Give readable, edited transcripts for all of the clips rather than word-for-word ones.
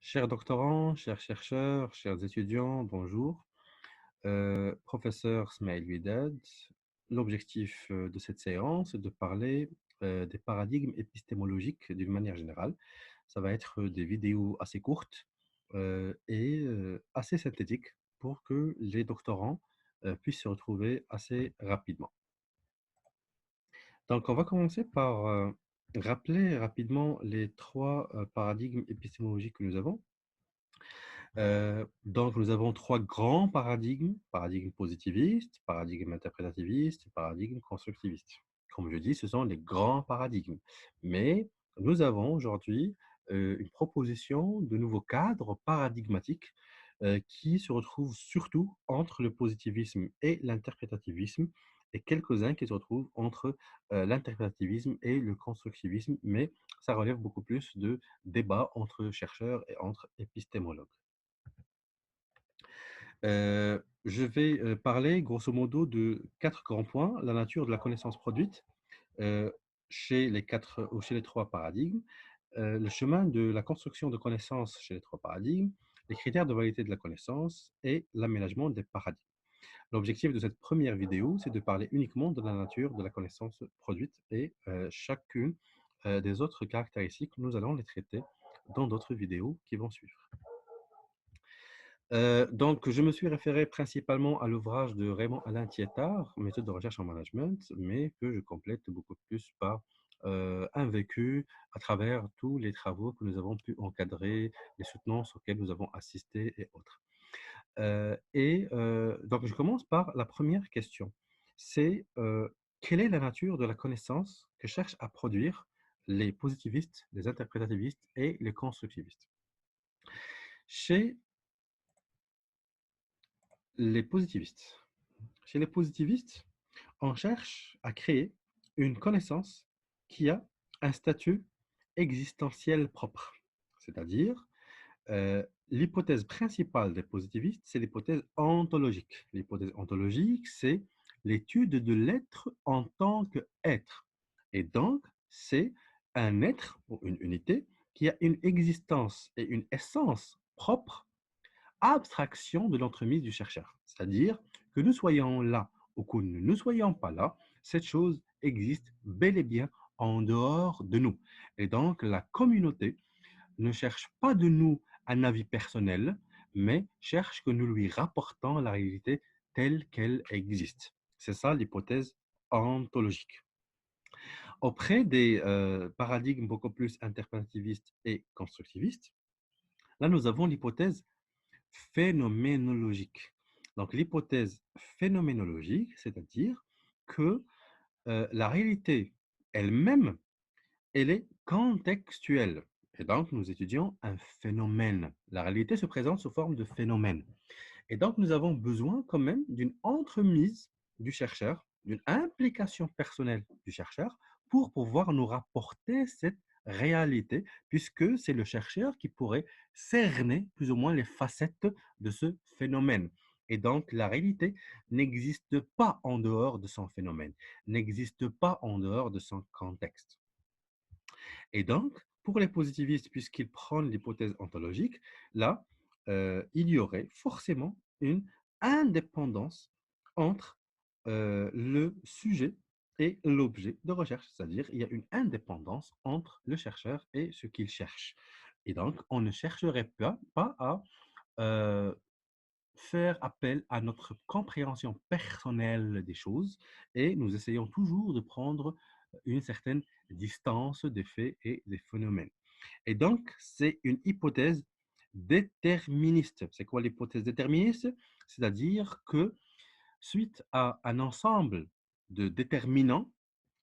Chers doctorants, chers chercheurs, chers étudiants, bonjour. Professeur Smail Widad, l'objectif de cette séance est de parler des paradigmes épistémologiques d'une manière générale. Ça va être des vidéos assez courtes et assez synthétiques pour que les doctorants puissent se retrouver assez rapidement. Donc, on va commencer par rappeler rapidement les trois paradigmes épistémologiques que nous avons. Donc, nous avons trois grands paradigmes, paradigme positiviste, paradigme interprétativiste et paradigme constructiviste. Comme je dis, ce sont les grands paradigmes. Mais nous avons aujourd'hui une proposition de nouveaux cadres paradigmatiques qui se retrouvent surtout entre le positivisme et l'interprétativisme, et quelques-uns qui se retrouvent entre l'interprétativisme et le constructivisme, mais ça relève beaucoup plus de débats entre chercheurs et entre épistémologues. Je vais parler grosso modo de quatre grands points: la nature de la connaissance produite euh, chez les quatre ou chez les trois paradigmes, le chemin de la construction de connaissances chez les trois paradigmes, les critères de validité de la connaissance et l'aménagement des paradigmes. L'objectif de cette première vidéo, c'est de parler uniquement de la nature de la connaissance produite et chacune des autres caractéristiques, nous allons les traiter dans d'autres vidéos qui vont suivre. Donc, je me suis référé principalement à l'ouvrage de Raymond Alain Thiétard, Méthode de recherche en management, mais que je complète beaucoup plus par un vécu à travers tous les travaux que nous avons pu encadrer, les soutenances auxquelles nous avons assisté et autres. Donc, je commence par la première question. C'est quelle est la nature de la connaissance que cherchent à produire les positivistes, les interprétativistes et les constructivistes? Chez les positivistes, Chez les positivistes, on cherche à créer une connaissance qui a un statut existentiel propre. C'est-à-dire, l'hypothèse principale des positivistes, c'est l'hypothèse ontologique. L'hypothèse ontologique, c'est l'étude de l'être en tant qu'être. Et donc, c'est un être ou une unité qui a une existence et une essence propre, abstraction de l'entremise du chercheur. C'est-à-dire que nous soyons là ou que nous ne soyons pas là, cette chose existe bel et bien en dehors de nous. Et donc, la communauté ne cherche pas de nous un avis personnel, mais cherche que nous lui rapportons la réalité telle qu'elle existe. C'est ça l'hypothèse ontologique. Auprès des paradigmes beaucoup plus interprétativistes et constructivistes, là nous avons l'hypothèse phénoménologique. Donc l'hypothèse phénoménologique, c'est-à-dire que la réalité elle-même, elle est contextuelle. Et donc nous étudions un phénomène. La réalité se présente sous forme de phénomène. Et donc nous avons besoin quand même d'une entremise du chercheur, d'une implication personnelle du chercheur pour pouvoir nous rapporter cette réalité, puisque c'est le chercheur qui pourrait cerner plus ou moins les facettes de ce phénomène. Et donc la réalité n'existe pas en dehors de son phénomène, n'existe pas en dehors de son contexte. Et donc, pour les positivistes, puisqu'ils prennent l'hypothèse ontologique, là, il y aurait forcément une indépendance entre le sujet et l'objet de recherche, c'est-à-dire il y a une indépendance entre le chercheur et ce qu'il cherche. Et donc, on ne chercherait pas à euh, faire appel à notre compréhension personnelle des choses et nous essayons toujours de prendre une certaine distance des faits et des phénomènes. Et donc, c'est une hypothèse déterministe. C'est quoi l'hypothèse déterministe? C'est-à-dire que suite à un ensemble de déterminants,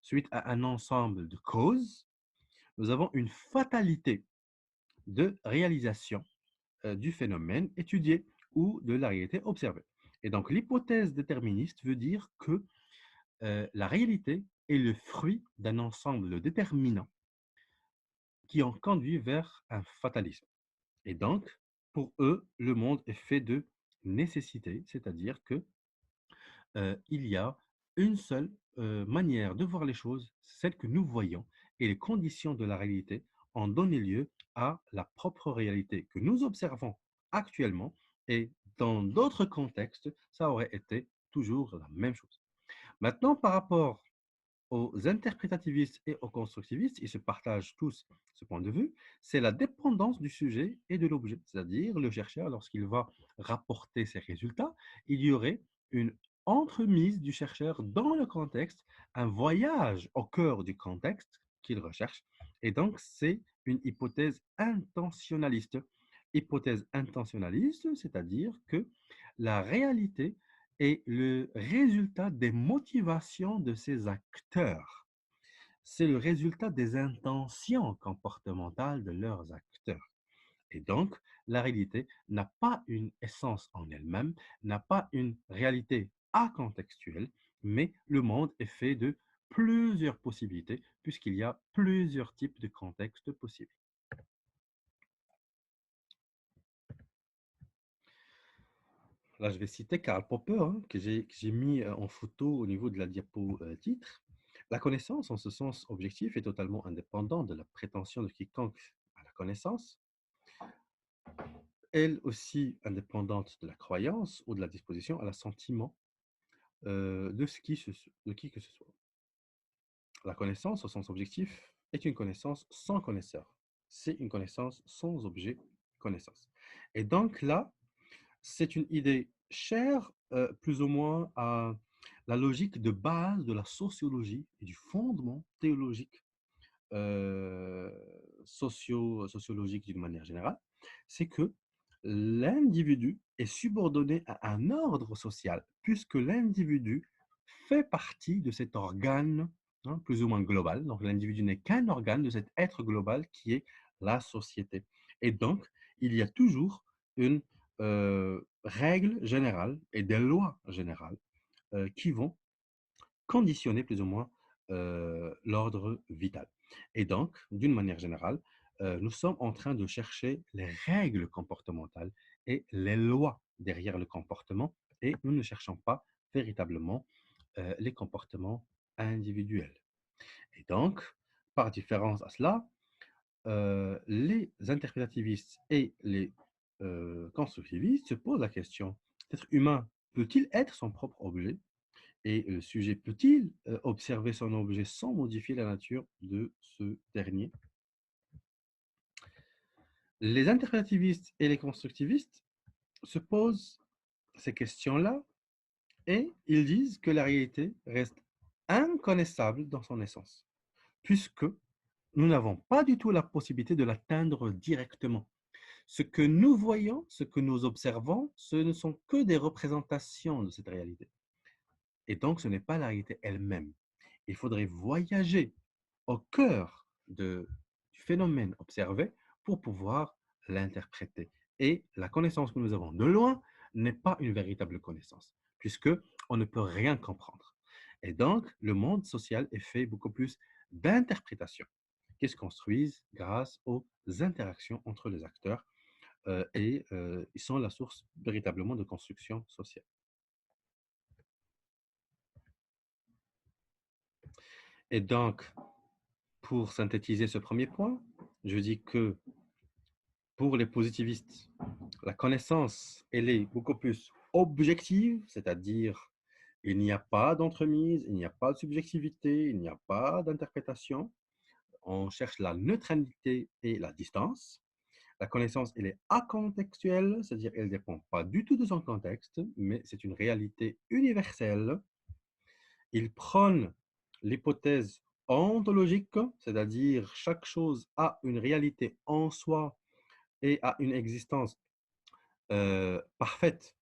suite à un ensemble de causes, nous avons une fatalité de réalisation du phénomène étudié ou de la réalité observée. Et donc, l'hypothèse déterministe veut dire que la réalité est le fruit d'un ensemble de déterminants qui ont conduit vers un fatalisme. Et donc, pour eux, le monde est fait de nécessité, c'est-à-dire que il y a une seule manière de voir les choses, celle que nous voyons, et les conditions de la réalité ont donné lieu à la propre réalité que nous observons actuellement, et dans d'autres contextes, ça aurait été toujours la même chose. Maintenant, par rapport aux interprétativistes et aux constructivistes, ils se partagent tous ce point de vue, c'est la dépendance du sujet et de l'objet. C'est-à-dire, le chercheur, lorsqu'il va rapporter ses résultats, il y aurait une entremise du chercheur dans le contexte, un voyage au cœur du contexte qu'il recherche. Et donc, c'est une hypothèse intentionnaliste. Hypothèse intentionnaliste, c'est-à-dire que la réalité est le résultat des motivations de ces acteurs. C'est le résultat des intentions comportementales de leurs acteurs. Et donc, la réalité n'a pas une essence en elle-même, n'a pas une réalité acontextuelle, mais le monde est fait de plusieurs possibilités, puisqu'il y a plusieurs types de contextes possibles. Là, je vais citer Karl Popper, hein, que j'ai mis en photo au niveau de la diapo titre. La connaissance, en ce sens objectif, est totalement indépendante de la prétention de quiconque à la connaissance, elle aussi indépendante de la croyance ou de la disposition à l'assentiment de qui que ce soit. La connaissance, au sens objectif, est une connaissance sans connaisseur. C'est une connaissance sans objet connaissance. Et donc là, c'est une idée chère, plus ou moins, à la logique de base de la sociologie et du fondement théologique, euh, sociologique d'une manière générale, c'est que l'individu est subordonné à un ordre social, puisque l'individu fait partie de cet organe, hein, plus ou moins global. Donc l'individu n'est qu'un organe de cet être global qui est la société. Et donc, il y a toujours une règle générale et des lois générales qui vont conditionner plus ou moins l'ordre vital. Et donc, d'une manière générale, nous sommes en train de chercher les règles comportementales et les lois derrière le comportement, et nous ne cherchons pas véritablement les comportements individuels. Et donc, par différence à cela, les interprétativistes et les constructivistes se posent la question, l'être humain peut-il être son propre objet? Et le sujet peut-il observer son objet sans modifier la nature de ce dernier? Les interprétativistes et les constructivistes se posent ces questions-là et ils disent que la réalité reste inconnaissable dans son essence, puisque nous n'avons pas du tout la possibilité de l'atteindre directement. Ce que nous voyons, ce que nous observons, ce ne sont que des représentations de cette réalité. Et donc, ce n'est pas la réalité elle-même. Il faudrait voyager au cœur du phénomène observé pour pouvoir l'interpréter. Et la connaissance que nous avons de loin n'est pas une véritable connaissance, puisque on ne peut rien comprendre. Et donc, le monde social est fait beaucoup plus d'interprétations qui se construisent grâce aux interactions entre les acteurs et ils sont la source véritablement de construction sociale. Et donc, pour synthétiser ce premier point, je dis que pour les positivistes, la connaissance, elle est beaucoup plus objective, c'est-à-dire il n'y a pas d'entremise, il n'y a pas de subjectivité, il n'y a pas d'interprétation. On cherche la neutralité et la distance. La connaissance, elle est acontextuelle, c'est-à-dire elle ne dépend pas du tout de son contexte, mais c'est une réalité universelle. Il prône l'hypothèse ontologique, c'est-à-dire chaque chose a une réalité en soi et a une existence parfaite,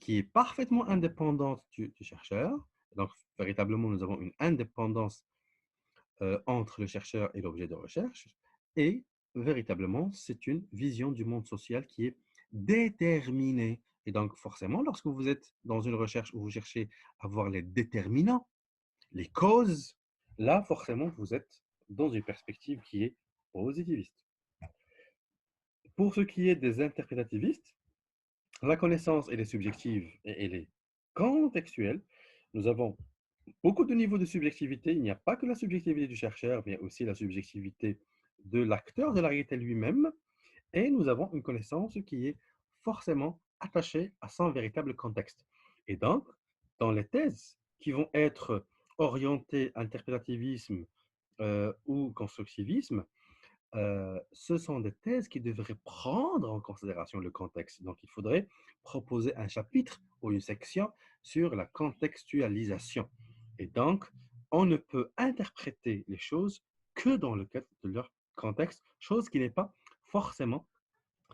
qui est parfaitement indépendante du chercheur. Donc, véritablement, nous avons une indépendance entre le chercheur et l'objet de recherche. Et véritablement, c'est une vision du monde social qui est déterminée. Et donc, forcément, lorsque vous êtes dans une recherche où vous cherchez à voir les déterminants, les causes, là, forcément, vous êtes dans une perspective qui est positiviste. Pour ce qui est des interprétativistes, la connaissance, elle est subjective et elle est contextuelle. Nous avons beaucoup de niveaux de subjectivité. Il n'y a pas que la subjectivité du chercheur, mais aussi la subjectivité de l'acteur de la réalité lui-même et nous avons une connaissance qui est forcément attachée à son véritable contexte. Et donc, dans les thèses qui vont être orientées interprétativisme ou constructivisme, ce sont des thèses qui devraient prendre en considération le contexte. Donc, il faudrait proposer un chapitre ou une section sur la contextualisation. Et donc, on ne peut interpréter les choses que dans le cadre de leur contexte, chose qui n'est pas forcément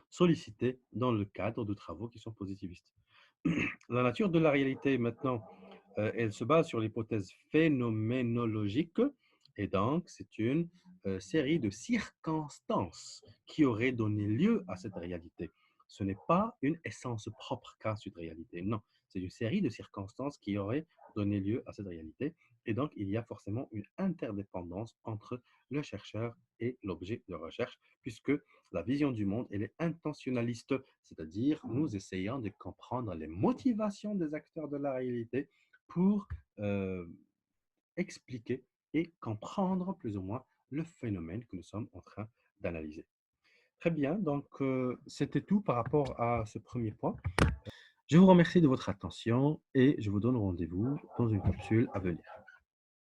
sollicitée dans le cadre de travaux qui sont positivistes. La nature de la réalité, maintenant, elle se base sur l'hypothèse phénoménologique et donc c'est une série de circonstances qui auraient donné lieu à cette réalité. Ce n'est pas une essence propre qu'a cette réalité, non. C'est une série de circonstances qui auraient donné lieu à cette réalité. Et donc, il y a forcément une interdépendance entre le chercheur et l'objet de recherche, puisque la vision du monde, elle est intentionnaliste, c'est-à-dire nous essayons de comprendre les motivations des acteurs de la réalité pour euh, expliquer et comprendre plus ou moins le phénomène que nous sommes en train d'analyser. Très bien, donc c'était tout par rapport à ce premier point. Je vous remercie de votre attention et je vous donne rendez-vous dans une capsule à venir.